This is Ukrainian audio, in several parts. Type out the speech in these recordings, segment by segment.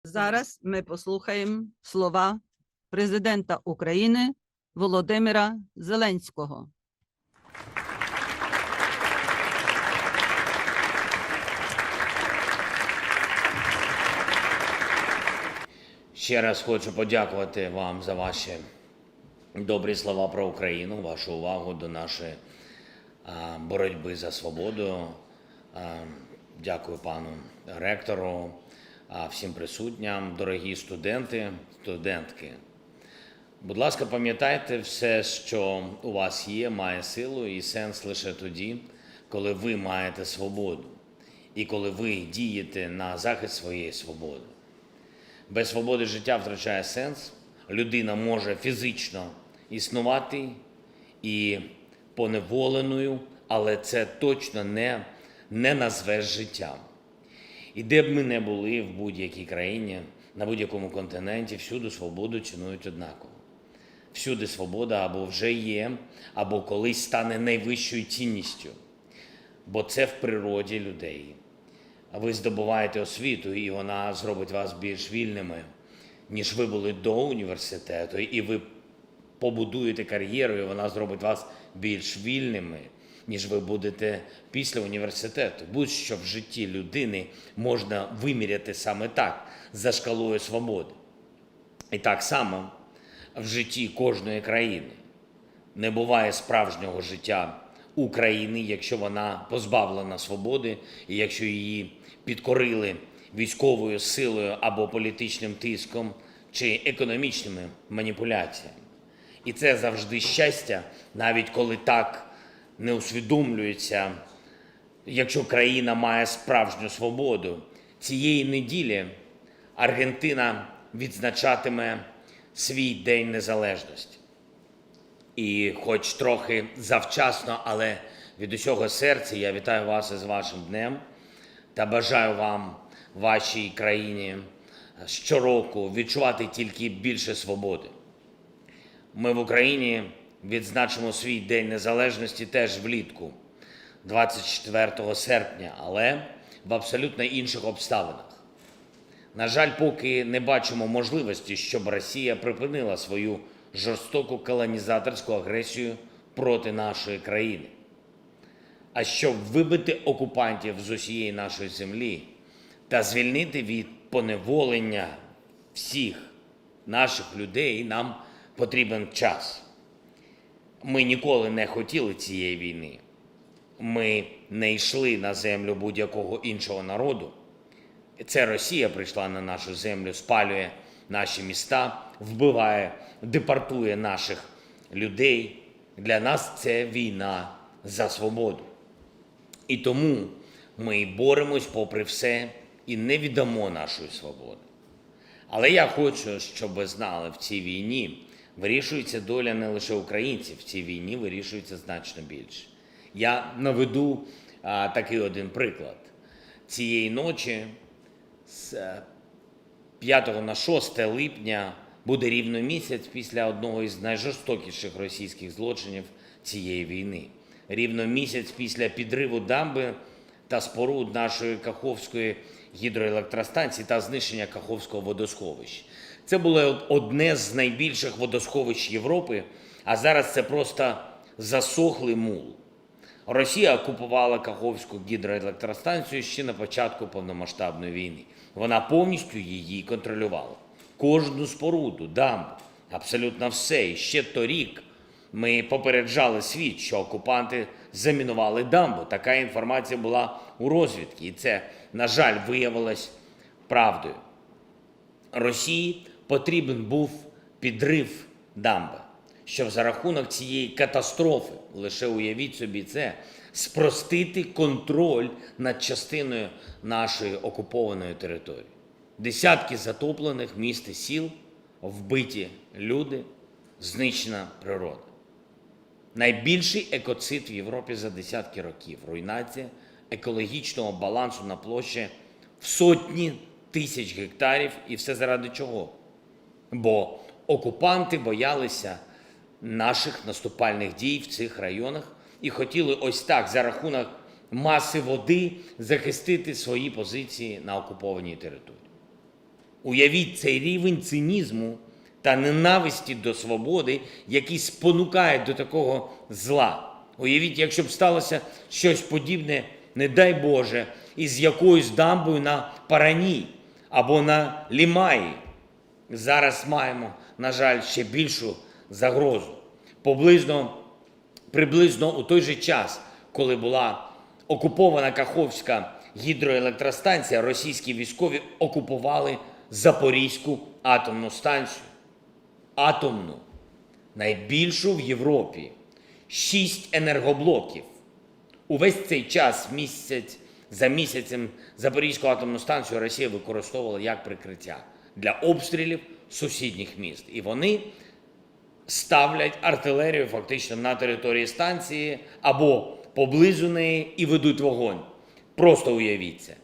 Зараз ми послухаємо слова президента України Володимира Зеленського. Ще раз хочу подякувати вам за ваші добрі слова про Україну, вашу увагу до нашої боротьби за свободу. Дякую пану ректору, всім присутнім, дорогі студенти, студентки. Будь ласка, пам'ятайте, все, що у вас є, має силу і сенс лише тоді, коли ви маєте свободу і коли ви дієте на захист своєї свободи. Без свободи життя втрачає сенс, людина може фізично існувати і поневоленою, але це точно не назвеш життям. І де б ми не були, в будь-якій країні, на будь-якому континенті, всюди свободу цінують однаково. Всюди свобода або вже є, або колись стане найвищою цінністю, бо це в природі людей. Ви здобуваєте освіту, і вона зробить вас більш вільними, ніж ви були до університету, і ви побудуєте кар'єру, і вона зробить вас більш вільними, ніж ви будете після університету. Будь-що в житті людини можна виміряти саме так, за шкалою свободи. І так само в житті кожної країни. Не буває справжнього життя України, якщо вона позбавлена свободи, і якщо її підкорили військовою силою або політичним тиском чи економічними маніпуляціями. І це завжди щастя, навіть коли так не усвідомлюється, якщо країна має справжню свободу. Цієї неділі Аргентина відзначатиме свій День Незалежності. І хоч трохи завчасно, але від усього серця я вітаю вас із вашим днем та бажаю вам, вашій країні, щороку відчувати тільки більше свободи. Ми в Україні відзначимо свій День Незалежності теж влітку, 24 серпня, але в абсолютно інших обставинах. На жаль, поки не бачимо можливості, щоб Росія припинила свою жорстоку колонізаторську агресію проти нашої країни. А щоб вибити окупантів з усієї нашої землі та звільнити від поневолення всіх наших людей, нам потрібен час. Ми ніколи не хотіли цієї війни. Ми не йшли на землю будь-якого іншого народу. Це Росія прийшла на нашу землю, спалює наші міста, вбиває, депортує наших людей. Для нас це війна за свободу. І тому ми боремось попри все і не віддамо нашої свободи. Але я хочу, щоб ви знали, в цій війні вирішується доля не лише українців, в цій війні вирішується значно більше. Я наведу такий один приклад. Цієї ночі з 5 на 6 липня буде рівно місяць після одного із найжорстокіших російських злочинів цієї війни. Рівно місяць після підриву дамби та споруд нашої Каховської гідроелектростанції та знищення Каховського водосховища. Це було одне з найбільших водосховищ Європи, а зараз це просто засохлий мул. Росія окупувала Каховську гідроелектростанцію ще на початку повномасштабної війни. Вона повністю її контролювала. Кожну споруду, дамбу, абсолютно все. І ще торік ми попереджали світ, що окупанти замінували дамбу. Така інформація була у розвідці, і це, на жаль, виявилось правдою. Росії потрібен був підрив дамби, щоб за рахунок цієї катастрофи, лише уявіть собі це, спростити контроль над частиною нашої окупованої території. Десятки затоплених міст і сіл, вбиті люди, знищена природа. Найбільший екоцид в Європі за десятки років. Руйнація екологічного балансу на площі в сотні тисяч гектарів. І все заради чого? Бо окупанти боялися наших наступальних дій в цих районах і хотіли ось так за рахунок маси води захистити свої позиції на окупованій території. Уявіть цей рівень цинізму та ненависті до свободи, який спонукає до такого зла. Уявіть, якщо б сталося щось подібне, не дай Боже, із якоюсь дамбою на Парані або на Лімаї. Зараз маємо, на жаль, ще більшу загрозу. Приблизно у той же час, коли була окупована Каховська гідроелектростанція, російські військові окупували Запорізьку атомну станцію. Атомну, найбільшу в Європі. 6 енергоблоків. Увесь цей час, місяць за місяцем, Запорізьку атомну станцію Росія використовувала як прикриття для обстрілів сусідніх міст. І вони ставлять артилерію фактично на території станції або поблизу неї і ведуть вогонь. Просто уявіть це.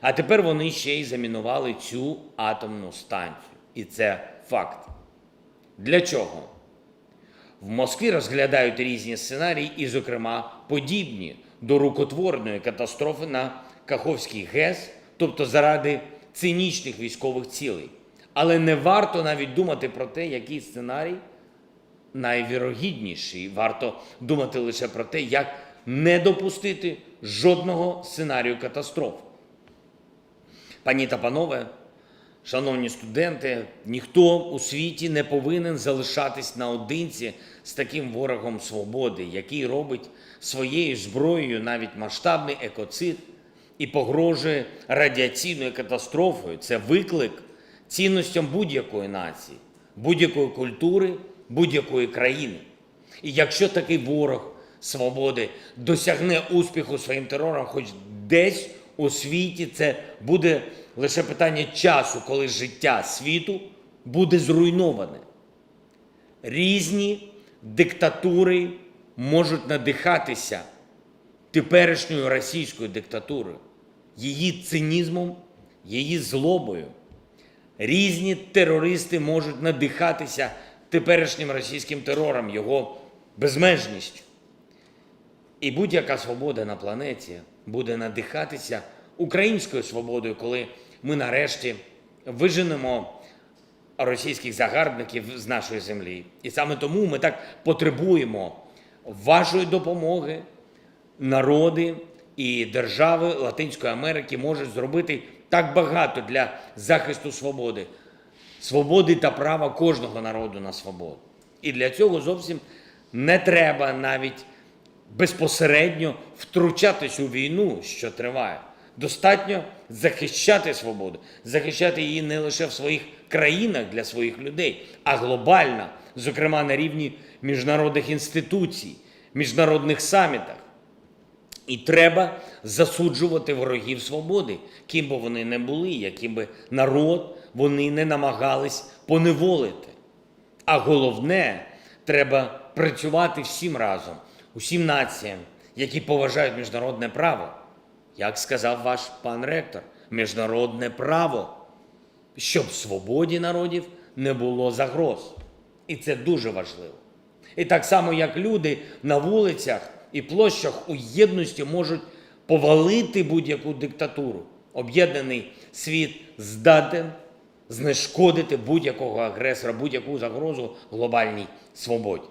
А тепер вони ще й замінували цю атомну станцію. І це факт. Для чого? В Москві розглядають різні сценарії і, зокрема, подібні до рукотворної катастрофи на Каховський ГЕС, тобто заради цинічних військових цілей. Але не варто навіть думати про те, який сценарій найвірогідніший. Варто думати лише про те, як не допустити жодного сценарію катастроф. Пані та панове, шановні студенти, ніхто у світі не повинен залишатись наодинці з таким ворогом свободи, який робить своєю зброєю навіть масштабний екоцид і погрожує радіаційною катастрофою. Це виклик цінностям будь-якої нації, будь-якої культури, будь-якої країни. І якщо такий ворог свободи досягне успіху своїм терором хоч десь у світі, це буде лише питання часу, коли життя світу буде зруйноване. Різні диктатури можуть надихатися теперішньою російською диктатурою, її цинізмом, її злобою. Різні терористи можуть надихатися теперішнім російським терором, його безмежністю. І будь-яка свобода на планеті буде надихатися українською свободою, коли ми нарешті виженемо російських загарбників з нашої землі. І саме тому ми так потребуємо вашої допомоги. Народи і держави Латинської Америки можуть зробити так багато для захисту свободи. Свободи та права кожного народу на свободу. І для цього зовсім не треба навіть безпосередньо втручатись у війну, що триває. Достатньо захищати свободу, захищати її не лише в своїх країнах для своїх людей, а глобально, зокрема на рівні міжнародних інституцій, міжнародних самітах. І треба засуджувати ворогів свободи, ким би вони не були, яким би народ вони не намагались поневолити. А головне, треба працювати всім разом, усім націям, які поважають міжнародне право. Як сказав ваш пан ректор, міжнародне право, щоб свободі народів не було загроз. І це дуже важливо. І так само, як люди на вулицях і площах у єдності можуть повалити будь-яку диктатуру. Об'єднаний світ здатен знешкодити будь-якого агресора, будь-яку загрозу глобальній свободі.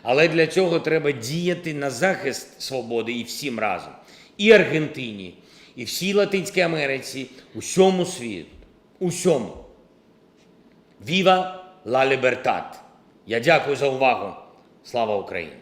Але для цього треба діяти на захист свободи і всім разом. І Аргентині, і всій Латинській Америці, усьому світу, усьому. Viva la libertad! Я дякую за увагу. Слава Україні!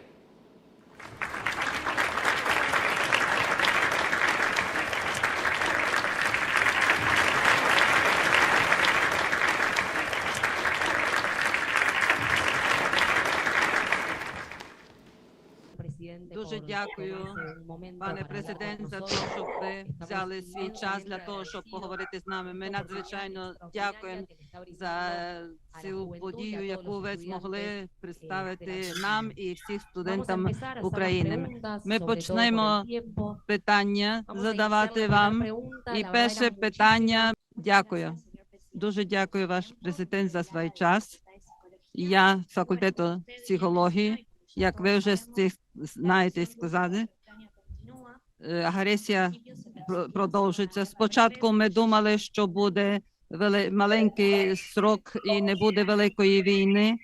Дуже дякую, пане президент, за те, що ви взяли свій час для того, щоб поговорити з нами. Ми надзвичайно дякуємо за цю подію, яку ви змогли представити нам і всіх студентам України. Ми почнемо питання задавати вам. І перше питання. Дякую. Дуже дякую, ваш президент, за свій час. Я з факультету психології. Як ви вже знаєте і сказали, агресія продовжується. Спочатку ми думали, що буде маленький срок і не буде великої війни,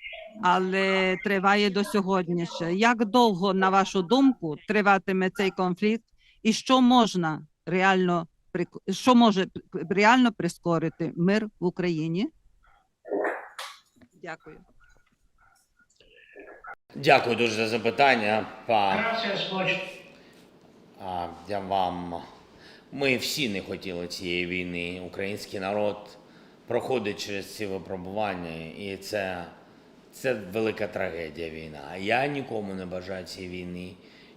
але триває до сьогодні ще. Як довго, на вашу думку, триватиме цей конфлікт і що можна реально, що може реально прискорити мир в Україні? Дякую. Дякую дуже за запитання, пан. Я вам. Ми всі не хотіли цієї війни. Український народ проходить через ці випробування, і це велика трагедія війна. Я нікому не бажаю цієї війни,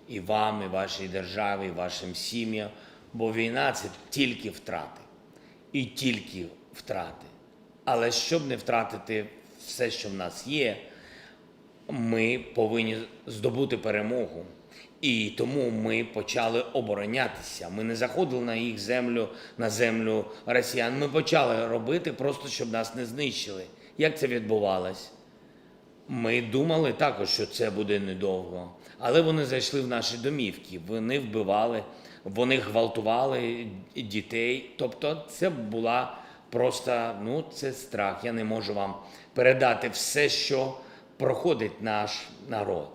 і вам, і вашій державі, і вашим сім'ям, бо війна – це тільки втрати. І тільки втрати. Але щоб не втратити все, що в нас є, ми повинні здобути перемогу. І тому ми почали оборонятися. Ми не заходили на їх землю, на землю росіян. Ми почали робити просто, щоб нас не знищили. Як це відбувалось? Ми думали також, що це буде недовго. Але вони зайшли в наші домівки. Вони вбивали, вони гвалтували дітей. Тобто це була просто, це страх. Я не можу вам передати все, що проходить наш народ.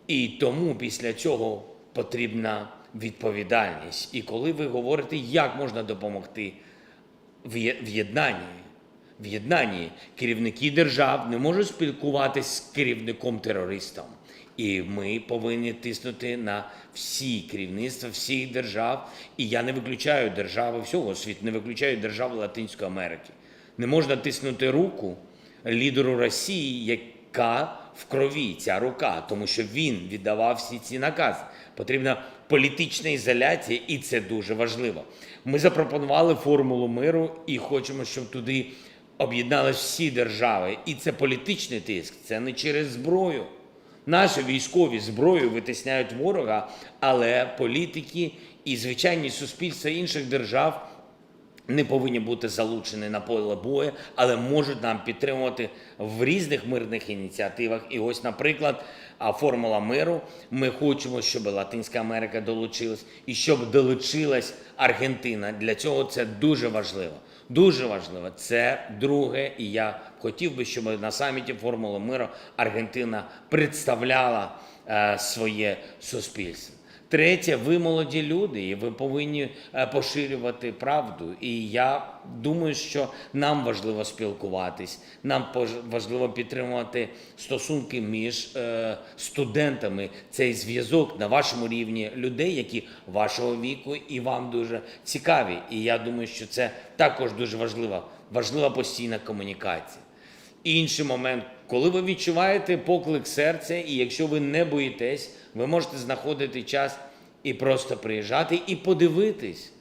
І тому після цього потрібна відповідальність. І коли ви говорите, як можна допомогти в єднанні керівники держав не можуть спілкуватися з керівником-терористом. І ми повинні тиснути на всі керівництва, всіх держав. І я не виключаю держави всього світу, не виключаю держави Латинської Америки. Не можна тиснути руку лідеру Росії, яка в крові, ця рука, тому що він віддавав всі ці накази. Потрібна політична ізоляція, і це дуже важливо. Ми запропонували формулу миру і хочемо, щоб туди об'єдналися всі держави. І це політичний тиск, це не через зброю. Наші військові зброю витисняють ворога, але політики і звичайні суспільства інших держав не повинні бути залучені на поле бою, але можуть нам підтримувати в різних мирних ініціативах. І ось, наприклад, формула миру. Ми хочемо, щоб Латинська Америка долучилась і щоб долучилась Аргентина. Для цього це дуже важливо. Дуже важливо. Це друге. І я хотів би, щоб на саміті формули миру Аргентина представляла своє суспільство. Третє, ви молоді люди, і ви повинні поширювати правду. І я думаю, що нам важливо спілкуватись, нам важливо підтримувати стосунки між студентами, цей зв'язок на вашому рівні людей, які вашого віку і вам дуже цікаві. І я думаю, що це також дуже важливо, важлива постійна комунікація. Інший момент, коли ви відчуваєте поклик серця, і якщо ви не боїтесь, ви можете знаходити час і просто приїжджати і подивитись,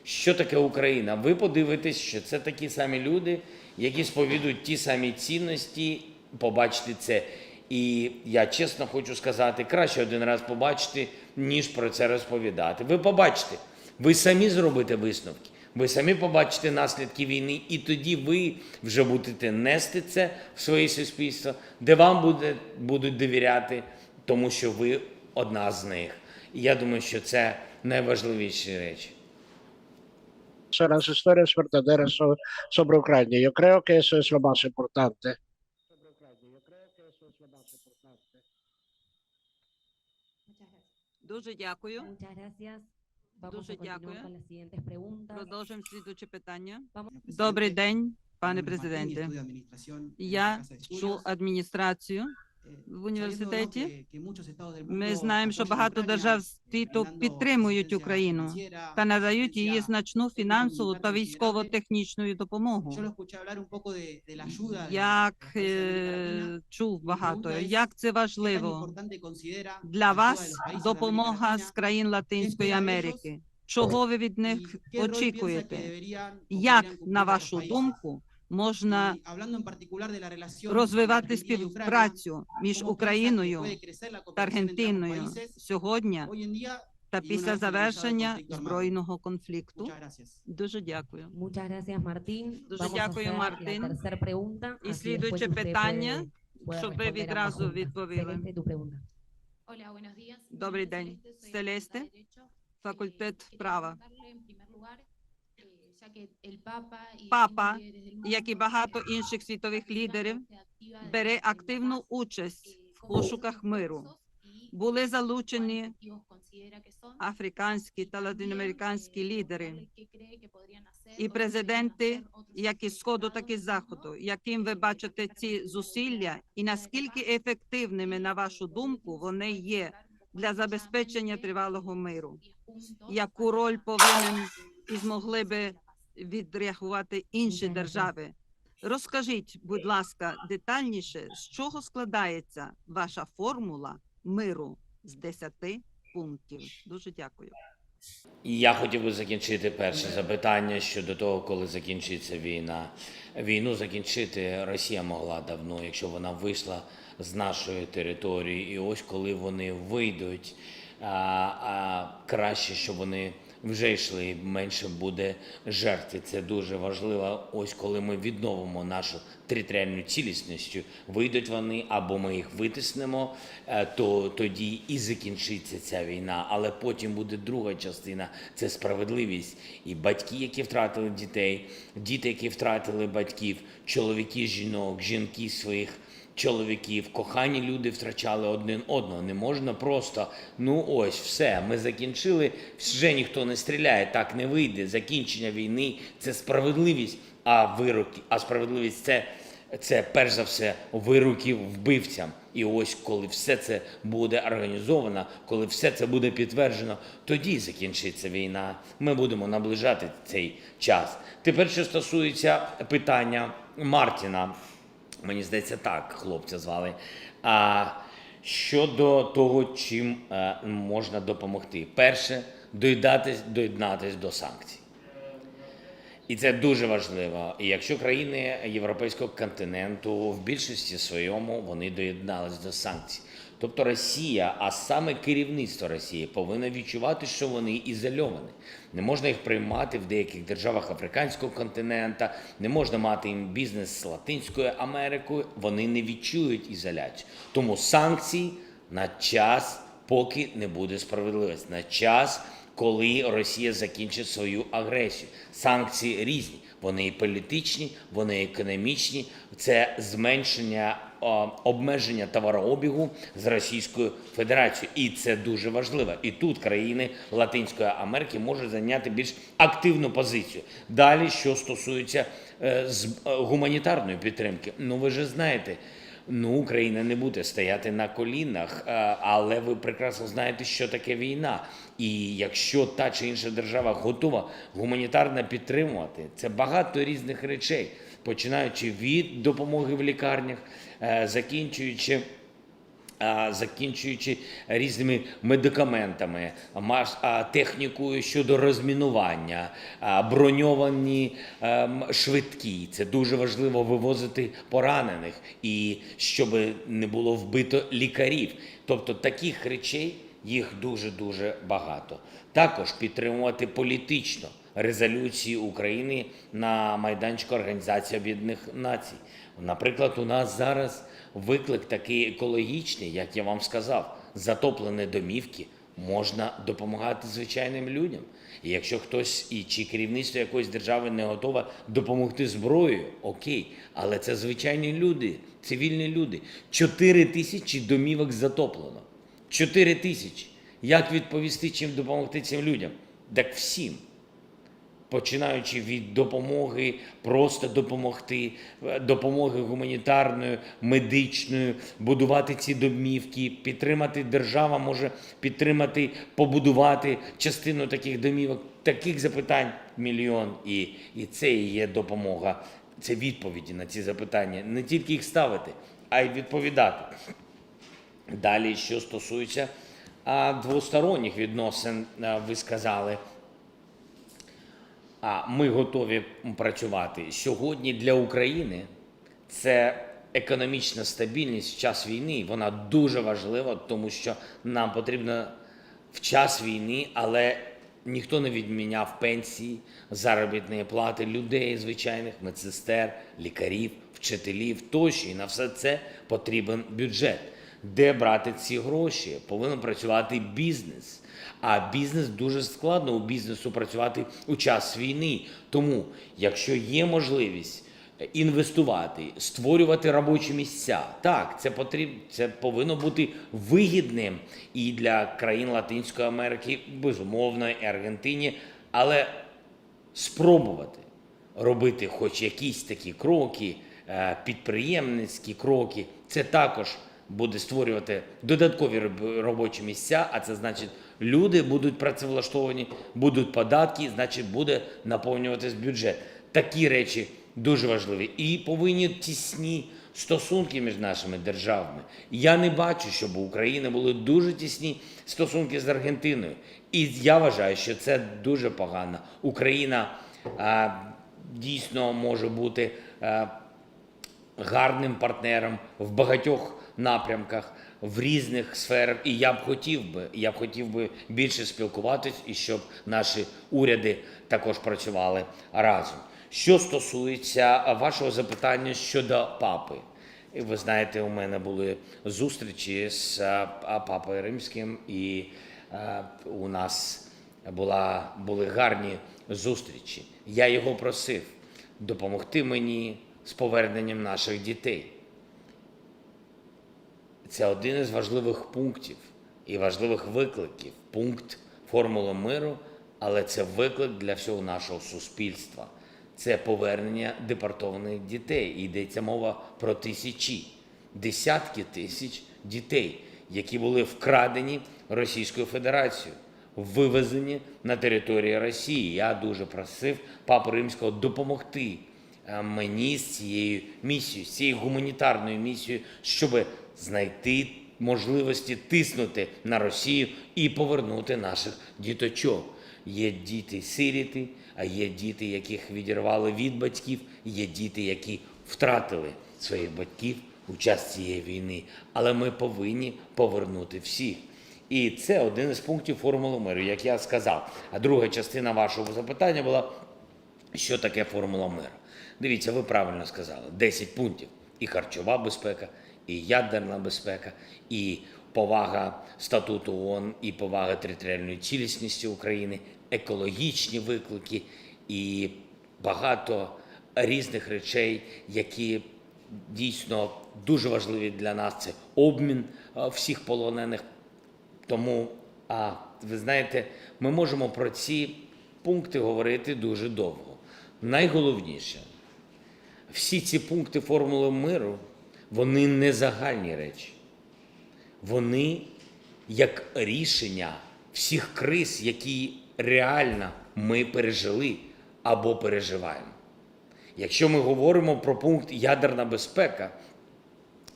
що таке Україна. Ви подивитесь, що це такі самі люди, які сповідують ті самі цінності, побачити це. І я чесно хочу сказати, краще один раз побачити, ніж про це розповідати. Ви побачите, ви самі зробите висновки. Ви самі побачите наслідки війни, і тоді ви вже будете нести це в своє суспільство, де вам будуть довіряти, тому що ви одна з них. І я думаю, що це найважливіші речі. Las historias verdaderas sobre Ucrania. Yo creo que eso es lo más importante. Дуже дякую. Muchas gracias. Vamos Дуже a continuar дякую. con las siguientes preguntas. Продовжуємо слідуюче питання. Vamos- Добрий день, пане президенте. Я вчу адміністрацію в університеті. Ми знаємо, що багато держав світу підтримують Україну та надають їй значну фінансову та військово-технічну допомогу. Як чув багато, як це важливо для вас допомога з країн Латинської Америки. Чого ви від них очікуєте? Як, на вашу думку, можна розвивати співпрацю між Україною та Аргентиною сьогодні та після завершення збройного конфлікту? Дуже дякую. Muchas gracias, Martín. Дуже Vamos a дякую, hacer Мартин. la tercera pregunta. І Así слідуюче después usted питання, puede щоб ви responder ambas відразу juntas. відповіли. Celeste, tu pregunta. Hola, buenos días. Добрий Mi nombre день. es Celeste, soy Celeste, abogada de Derecho. факультет Quería права. preguntarle, en primer lugar, ya Папа, як і багато інших світових лідерів, бере активну участь в пошуках миру. Були залучені африканські та латиноамериканські лідери і президенти, як із Сходу, так і з Заходу. Яким ви бачите ці зусилля і наскільки ефективними, на вашу думку, вони є для забезпечення тривалого миру? Яку роль повинен і змогли би відреагувати інші держави? Розкажіть, будь ласка, детальніше, з чого складається ваша формула миру з 10 пунктів? Дуже дякую. Я хотів би закінчити перше запитання щодо того, коли закінчиться війна. Війну закінчити Росія могла давно, якщо вона вийшла з нашої території. І ось коли вони вийдуть, краще, щоб вони вже йшли, менше буде жертв. Це дуже важливо. Ось коли ми відновимо нашу територіальну цілісність, вийдуть вони, або ми їх витиснемо, то тоді і закінчиться ця війна. Але потім буде друга частина – це справедливість. І батьки, які втратили дітей, діти, які втратили батьків, чоловіки, жінок, жінки своїх чоловіків, кохані люди втрачали один одного. Не можна просто, ну ось, все, ми закінчили, вже ніхто не стріляє, так не вийде. Закінчення війни – це справедливість, а справедливість – це перш за все вироки вбивцям. І ось коли все це буде організовано, коли все це буде підтверджено, тоді закінчиться війна. Ми будемо наближати цей час. Тепер, що стосується питання Мартіна, мені здається, так хлопця звали. Щодо того, чим можна допомогти. Перше, доєднатись до санкцій. І це дуже важливо. І якщо країни європейського континенту в більшості своєму вони доєдналися до санкцій. Тобто Росія, а саме керівництво Росії, повинно відчувати, що вони ізольовані. Не можна їх приймати в деяких державах африканського континенту, не можна мати їм бізнес з Латинською Америкою, вони не відчують ізоляцію. Тому санкції на час, поки не буде справедливості, на час, коли Росія закінчить свою агресію. Санкції різні. Вони і політичні, вони і економічні. Це зменшення, обмеження товарообігу з Російською Федерацією. І це дуже важливо. І тут країни Латинської Америки можуть зайняти більш активну позицію. Далі, що стосується гуманітарної підтримки. Ну, ви ж знаєте, Україна не буде стояти на колінах, але ви прекрасно знаєте, що таке війна. І якщо та чи інша держава готова гуманітарно підтримувати, це багато різних речей, починаючи від допомоги в лікарнях, закінчуючи різними медикаментами, технікою щодо розмінування, броньовані швидкі. Це дуже важливо вивозити поранених і щоб не було вбито лікарів. Тобто таких речей їх дуже-дуже багато. Також підтримувати політично резолюції України на майданчику Організації Об'єднаних Націй. Наприклад, у нас зараз виклик такий екологічний, як я вам сказав, затоплені домівки, можна допомагати звичайним людям. І якщо хтось чи керівництво якоїсь держави не готове допомогти зброєю, окей, але це звичайні люди, цивільні люди. 4 тисячі домівок затоплено. 4 тисячі. Як відповісти, чим допомогти цим людям? Так всім. Починаючи від допомоги, просто допомогти, допомоги гуманітарної, медичної, будувати ці домівки, підтримати держава, може підтримати, побудувати частину таких домівок. Таких запитань мільйон. І це і є допомога, це відповіді на ці запитання. Не тільки їх ставити, а й відповідати. Далі, що стосується двосторонніх відносин, ви сказали, ми готові працювати. Сьогодні для України це економічна стабільність в час війни. Вона дуже важлива, тому що нам потрібно в час війни, але ніхто не відміняв пенсії, заробітні плати людей звичайних, медсестер, лікарів, вчителів тощо. І на все це потрібен бюджет. Де брати ці гроші? Повинен працювати бізнес. А бізнес дуже складно у бізнесу працювати у час війни. Тому, якщо є можливість інвестувати, створювати робочі місця, так, це повинно бути вигідним і для країн Латинської Америки, безумовно, і Аргентині, але спробувати робити хоч якісь такі кроки, підприємницькі кроки, це також буде створювати додаткові робочі місця, а це значить, люди будуть працевлаштовані, будуть податки, значить, буде наповнюватись бюджет. Такі речі дуже важливі. І повинні тісні стосунки між нашими державами. Я не бачу, щоб у України були дуже тісні стосунки з Аргентиною. І я вважаю, що це дуже погано. Україна дійсно може бути гарним партнером в багатьох напрямках, в різних сферах. І я б хотів би більше спілкуватись і щоб наші уряди також працювали разом. Що стосується вашого запитання щодо папи. Ви знаєте, у мене були зустрічі з папою Римським, і у нас були гарні зустрічі. Я його просив допомогти мені з поверненням наших дітей. Це один із важливих пунктів і важливих викликів. Пункт формули миру, але це виклик для всього нашого суспільства. Це повернення депортованих дітей. І йдеться мова про тисячі, десятки тисяч дітей, які були вкрадені Російською Федерацією, вивезені на територію Росії. Я дуже просив Папу Римського допомогти мені з цією місією, з цією гуманітарною місією, щоб знайти можливості тиснути на Росію і повернути наших діточок. Є діти-сиріти, а є діти, яких відірвали від батьків, є діти, які втратили своїх батьків у час цієї війни. Але ми повинні повернути всіх. І це один із пунктів формули миру, як я сказав. А друга частина вашого запитання була, що таке формула миру. Дивіться, ви правильно сказали, 10 пунктів. І харчова безпека, і ядерна безпека, і повага статуту ООН, і повага територіальної цілісності України, екологічні виклики і багато різних речей, які дійсно дуже важливі для нас. Це обмін всіх полонених. Тому, ви знаєте, ми можемо про ці пункти говорити дуже довго. Найголовніше, всі ці пункти формули миру, вони не загальні речі. Вони як рішення всіх криз, які реально ми пережили або переживаємо. Якщо ми говоримо про пункт ядерна безпека,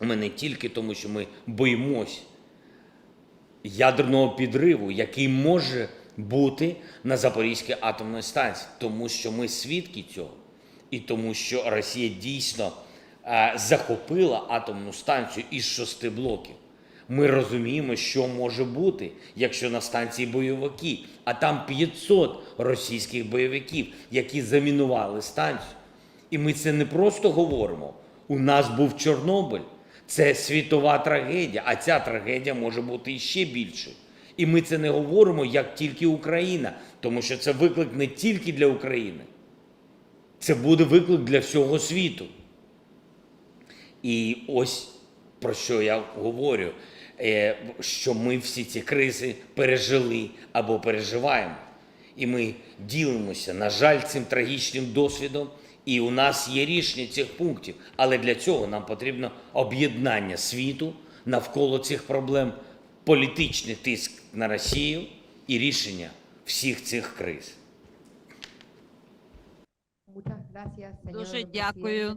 ми не тільки тому, що ми боїмось ядерного підриву, який може бути на Запорізькій атомній станції, тому що ми свідки цього, і тому що Росія дійсно захопила атомну станцію із 6 блоків. Ми розуміємо, що може бути, якщо на станції бойовики, а там 500 російських бойовиків, які замінували станцію. І ми це не просто говоримо. У нас був Чорнобиль. Це світова трагедія, а ця трагедія може бути іще більшою. І ми це не говоримо, як тільки Україна, тому що це виклик не тільки для України. Це буде виклик для всього світу. І ось про що я говорю, що ми всі ці кризи пережили або переживаємо. І ми ділимося, на жаль, цим трагічним досвідом, і у нас є рішення цих пунктів. Але для цього нам потрібно об'єднання світу навколо цих проблем, політичний тиск на Росію і рішення всіх цих криз. Дуже дякую,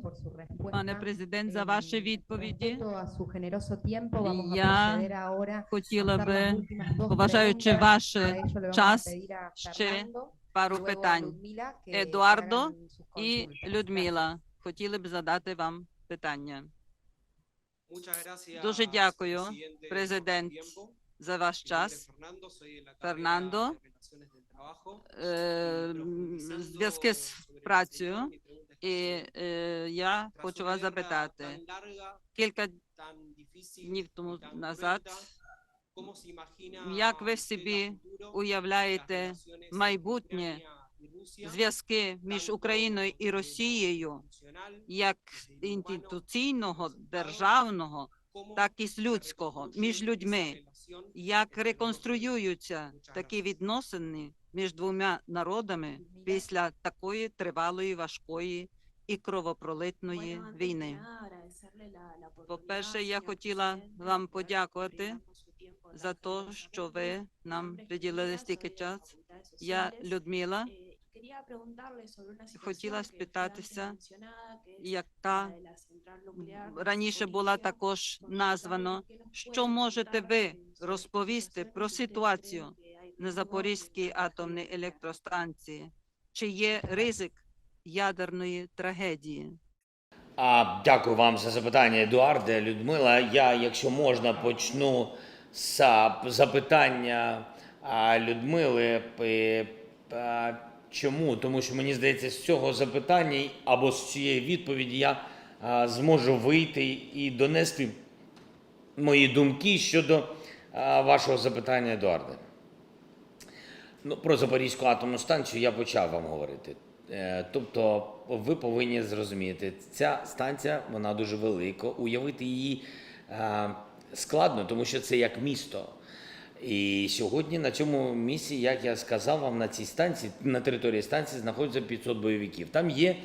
пане президент, за ваші відповіді. Я хотіла би, поважаючи ваш час, ще пару питань. Едуардо і Людмила хотіли б задати вам питання. Дуже дякую, президент, за ваш час. Фернандо, зв'язки з працею, і я хочу вас запитати. Кілька днів тому назад Як ви собі уявляєте майбутнє зв'язки між Україною і Росією, як інституційного, державного, так і з людського, між людьми? Як реконструюються такі відносини між двома народами після такої тривалої, важкої і кровопролитної війни? По-перше, я хотіла вам подякувати за те, що ви нам приділили стільки часу. Я, Людмила, хотіла спитатися, яка раніше була також названо, що можете ви розповісти про ситуацію на Запорізькій атомній електростанції? Чи є ризик ядерної трагедії? Дякую вам за запитання, Едуарде, Людмила. Я, якщо можна, почну з запитання Людмили. Чому? Тому що, мені здається, з цього запитання або з цієї відповіді я зможу вийти і донести мої думки щодо вашого запитання, Едуарде. Про Запорізьку атомну станцію я почав вам говорити. Тобто ви повинні зрозуміти, ця станція, вона дуже велика, уявити її складно, тому що це як місто. І сьогодні на цьому місці, як я сказав вам, на цій станції, на території станції знаходиться 500 бойовиків. Там є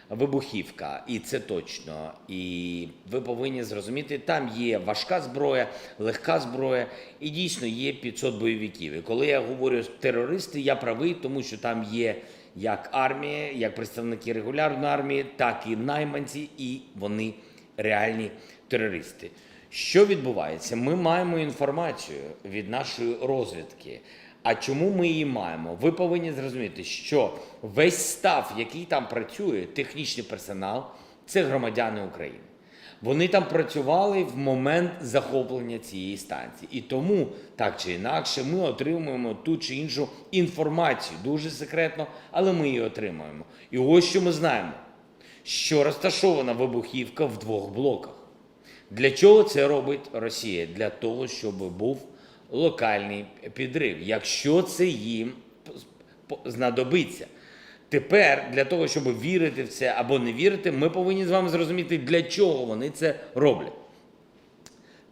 вибухівка, і це точно. І ви повинні зрозуміти, там є важка зброя, легка зброя, і дійсно є 500 бойовиків. І коли я говорю терористи, я правий, тому що там є як армія, як представники регулярної армії, так і найманці, і вони реальні терористи. Що відбувається? Ми маємо інформацію від нашої розвідки. А чому ми її маємо? Ви повинні зрозуміти, що весь став, який там працює, технічний персонал, це громадяни України. Вони там працювали в момент захоплення цієї станції. І тому, так чи інакше, ми отримуємо ту чи іншу інформацію. Дуже секретно, але ми її отримуємо. І ось що ми знаємо, що розташована вибухівка в 2 блоках. Для чого це робить Росія? Для того, щоб був локальний підрив, якщо це їм знадобиться. Тепер, для того, щоб вірити в це або не вірити, ми повинні з вами зрозуміти, для чого вони це роблять.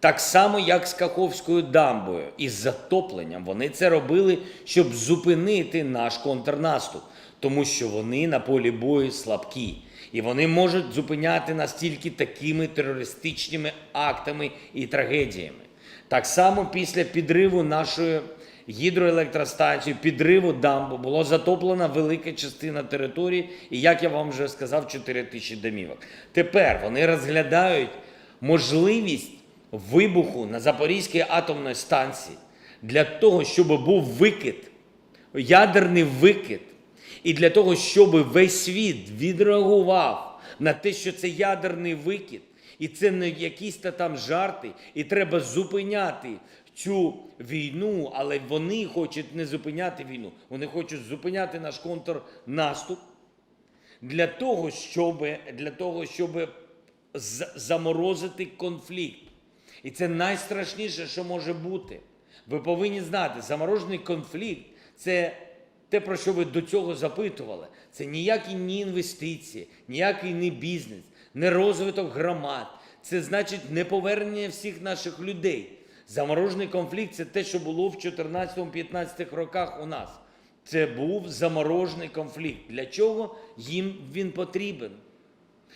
Так само, як з Каховською дамбою із затопленням, вони це робили, щоб зупинити наш контрнаступ, тому що вони на полі бою слабкі. І вони можуть зупиняти нас тільки такими терористичними актами і трагедіями. Так само після підриву нашої гідроелектростанції, підриву дамби, було затоплена велика частина території, і, як я вам вже сказав, 4 тисячі домівок. Тепер вони розглядають можливість вибуху на Запорізькій атомній станції для того, щоб був викид, ядерний викид, і для того, щоб весь світ відреагував на те, що це ядерний викид, і це не якісь там жарти, і треба зупиняти цю війну, але вони хочуть не зупиняти війну, вони хочуть зупиняти наш контрнаступ для того, щоб заморозити конфлікт. І це найстрашніше, що може бути. Ви повинні знати, заморожений конфлікт – це те, про що ви до цього запитували. Це ніякі не інвестиції, ніякий не бізнес, не розвиток громад. Це значить не повернення всіх наших людей. Заморожений конфлікт – це те, що було в 14-15 роках у нас. Це був заморожений конфлікт. Для чого їм він потрібен?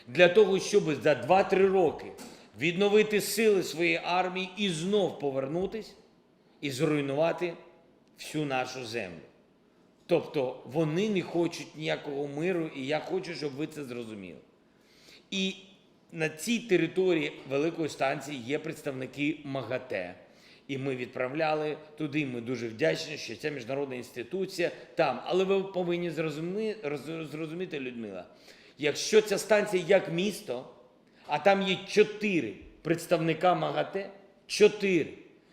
Для того, щоб за 2-3 роки відновити сили своєї армії і знов повернутись і зруйнувати всю нашу землю. Тобто вони не хочуть ніякого миру, і я хочу, щоб ви це зрозуміли. І на цій території великої станції є представники МАГАТЕ. І ми відправляли туди, ми дуже вдячні, що ця міжнародна інституція там. Але ви повинні зрозуміти, Людмила, якщо ця станція як місто, а там є 4 представника МАГАТЕ, 4,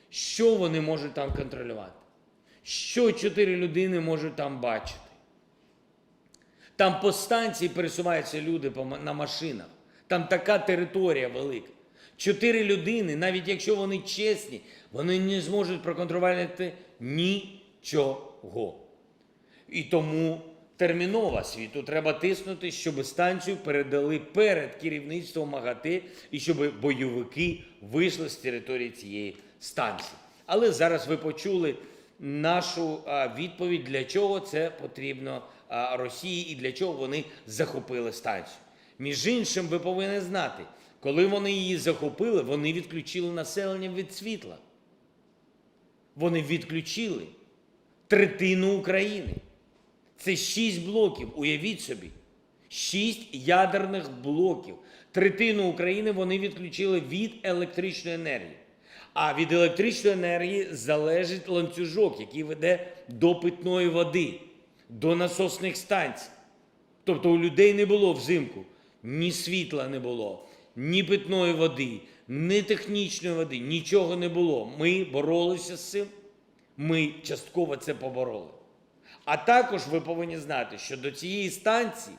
що вони можуть там контролювати? Що 4 людини можуть там бачити? Там по станції пересуваються люди на машинах. Там така територія велика. 4 людини, навіть якщо вони чесні, вони не зможуть проконтролювати нічого. І тому терміново світу треба тиснути, щоб станцію передали перед керівництвом МАГАТЕ і щоб бойовики вийшли з території цієї станції. Але зараз ви почули нашу відповідь, для чого це потрібно Росії і для чого вони захопили станцію. Між іншим, ви повинні знати, коли вони її захопили, вони відключили населення від світла. Вони відключили третину України. Це 6 блоків, уявіть собі. 6 ядерних блоків. Третину України вони відключили від електричної енергії. А від електричної енергії залежить ланцюжок, який веде до питної води, до насосних станцій. Тобто у людей не було взимку ні світла не було, ні питної води, ні технічної води, нічого не було. Ми боролися з цим, ми частково це побороли. А також ви повинні знати, що до цієї станції,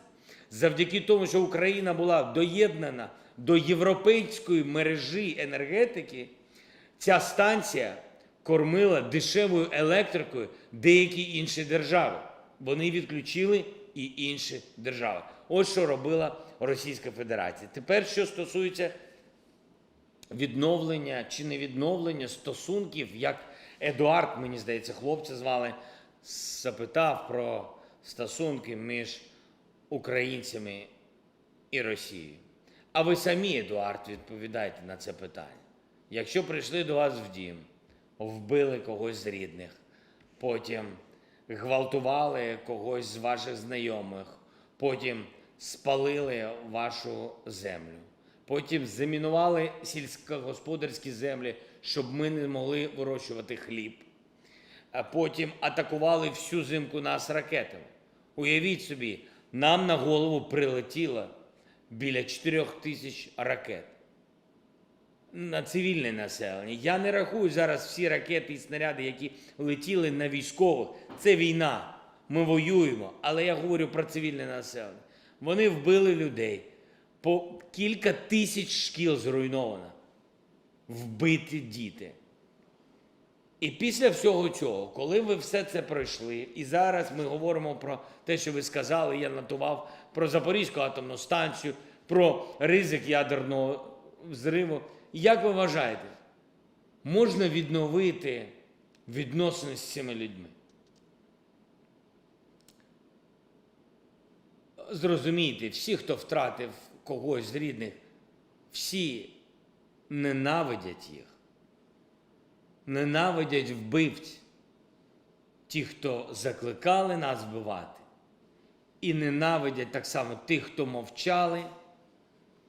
завдяки тому, що Україна була доєднана до європейської мережі енергетики, ця станція кормила дешевою електрикою деякі інші держави. Вони відключили і інші держави. Ось що робила Російська Федерація. Тепер, що стосується відновлення чи не відновлення стосунків, як Едуард, мені здається, хлопця звали, запитав про стосунки між українцями і Росією. А ви самі, Едуард, відповідайте на це питання. Якщо прийшли до вас в дім, вбили когось з рідних, потім гвалтували когось з ваших знайомих, потім спалили вашу землю, потім замінували сільськогосподарські землі, щоб ми не могли вирощувати хліб, а потім атакували всю зимку нас ракетами. Уявіть собі, нам на голову прилетіло біля 4 тисяч ракет на цивільне населення. Я не рахую зараз всі ракети і снаряди, які летіли на військових. Це війна, ми воюємо, але я говорю про цивільне населення. Вони вбили людей, по кілька тисяч шкіл зруйновано, вбиті діти. І після всього цього, коли ви все це пройшли, і зараз ми говоримо про те, що ви сказали, я нотував про Запорізьку атомну станцію, про ризик ядерного взриву. Як ви вважаєте, можна відновити відносини з цими людьми? Зрозумійте, всі, хто втратив когось з рідних, всі ненавидять їх. Ненавидять вбивць, ті, хто закликали нас вбивати, і ненавидять так само тих, хто мовчали,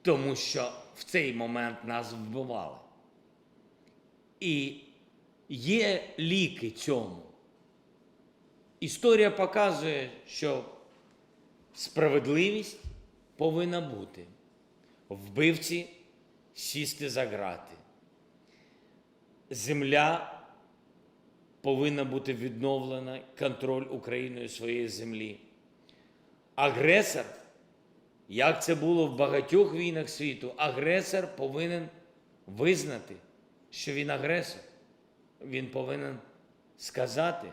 тому що в цей момент нас вбивали. І є ліки цьому. Історія показує, що справедливість повинна бути. Вбивці сісти за ґрати. Земля повинна бути відновлена, контроль Україною своєї землі. Агресор, як це було в багатьох війнах світу, агресор повинен визнати, що він агресор. Він повинен сказати,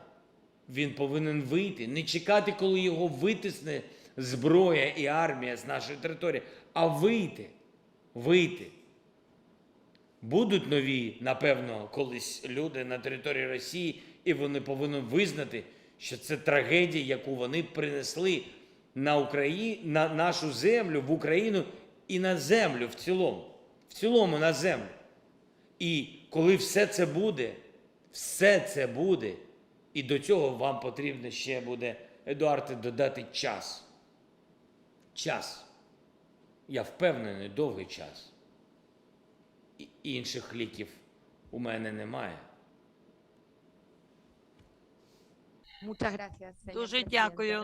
він повинен вийти, не чекати, коли його витисне зброя і армія з нашої території, а вийти. Будуть нові, напевно, колись люди на території Росії, і вони повинні визнати, що це трагедія, яку вони принесли на нашу землю, в Україну і на землю в цілому на землю. І коли все це буде, і до цього вам потрібно ще буде, Едуард, додати час. Час. Я впевнений, довгий час. Інших ліків у мене немає. Дуже дякую.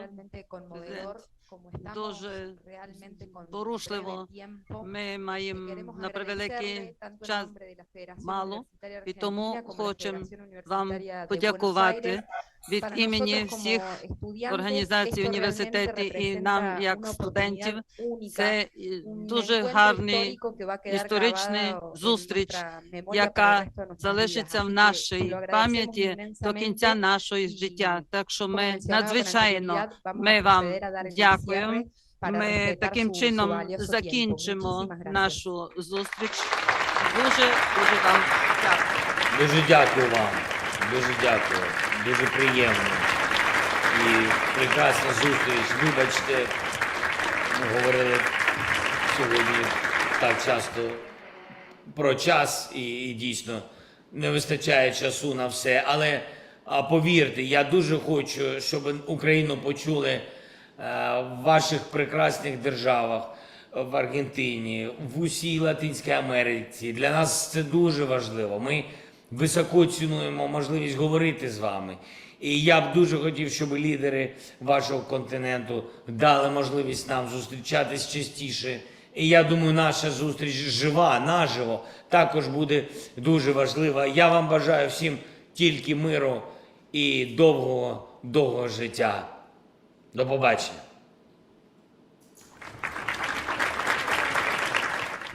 дуже порушливо. Ми маємо на превеликий час мало, і тому хочемо вам подякувати від імені всіх організацій університету і нам, як студентів. Це дуже гарний історичний зустріч, яка залишиться в нашій пам'яті до кінця нашого життя. Так що ми надзвичайно вам дякуємо. Ми таким чином закінчимо нашу зустріч. Дуже вам дякую. Дуже дякую вам. Дуже дякую. Дуже приємно. І прекрасна зустріч. Вибачте, ми говорили сьогодні так часто про час і дійсно не вистачає часу на все. Але повірте, я дуже хочу, щоб Україну почули в ваших прекрасних державах, в Аргентині, в усій Латинській Америці. Для нас це дуже важливо. Ми високо цінуємо можливість говорити з вами. І я б дуже хотів, щоб лідери вашого континенту дали можливість нам зустрічатись частіше. І я думаю, наша зустріч жива, наживо, також буде дуже важлива. Я вам бажаю всім тільки миру і довгого життя. До побачення.